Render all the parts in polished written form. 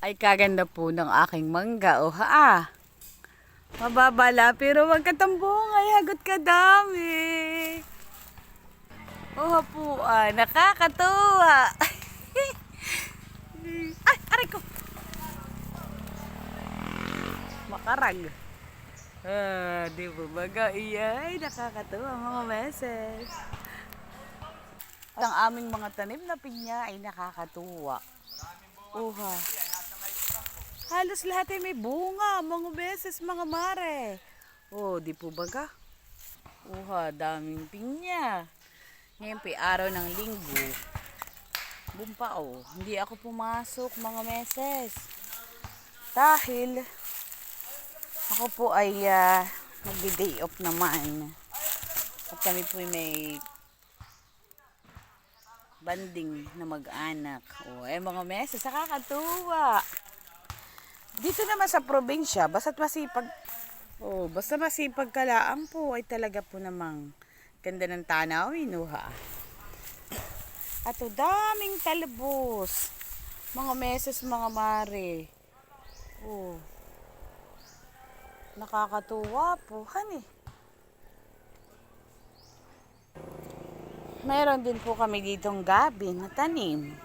Ay, kaganda po ng aking mangga. O ha. Mababala pero magkatambong. Ay, hagot ka dami. O po, nakakatuwa. Ay, aray ko. Makarag. Di ba baga? Iyay, nakakatuwa mga meses. Ang aming mga tanim na pinya ay nakakatuwa. Uha. Halos lahat ay may bunga, mga beses, mga mare. Di po baga? Uha, daming pinya. Ngayon po araw ng linggo. Bumpao, hindi ako pumasok mga meses. Dahil ako po ay mag-day off naman. At kami po may banding na mag-anak. Mga meses, nakakatuwa. Dito naman sa probinsya, basta masipag kalaang po ay talaga po namang ganda ng tanawin, ha. At daming talbos. Mga meses, mga mare. Nakakatuwa po, hani. Meron din po kami ditong gabi na tanim.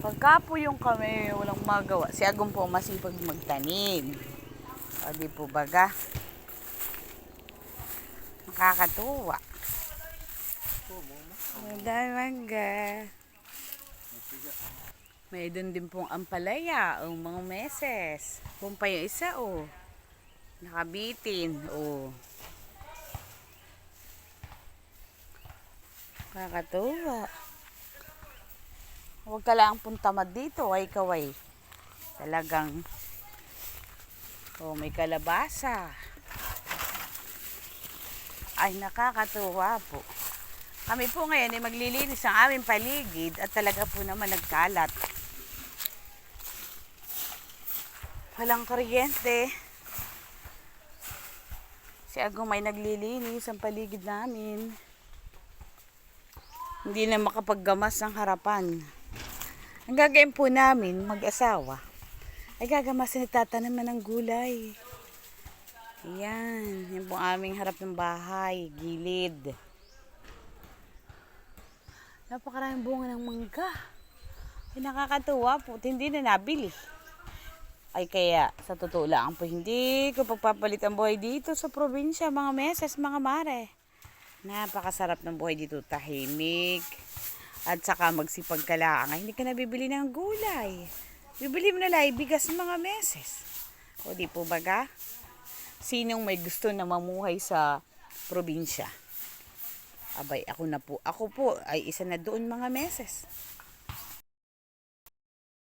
Pagka po yung kami walang magawa, si Agong po masipag magtanim. Di po baga? Nakakatuwa. Dahil mangga. May doon din pong ampalaya, mga meses. Kung pa yung isa, nakabitin, Nakakatuwa. Huwag ka lang pong tamad dito, ay kaway. Talagang, may kalabasa. Ay, nakakatuwa po. Kami po ngayon ay maglilinis ang aming paligid at talaga po naman nagkalat. Walang kuryente. Si Agong may naglilinis ang paligid namin. Hindi na makapaggamas ng harapan. Ang gagawin po namin, mag-asawa, ay gagamasin at tatanaman ng gulay. Yan po aming harap ng bahay, gilid. Napakaraming bunga ng mangga. Ay, nakakatuwa po, hindi na nabili. Ay kaya, sa totoo lang po, hindi ko pagpapalit ang buhay dito sa probinsya, mga meses, mga mare. Napakasarap ng buhay dito, tahimik. At saka magsipag ka lang, hindi ka nabibili ng gulay. Bibili mo na lang bigas mga meses. Di po baga? Sinong may gusto na mamuhay sa probinsya? Abay, ako po ay isa na doon mga meses.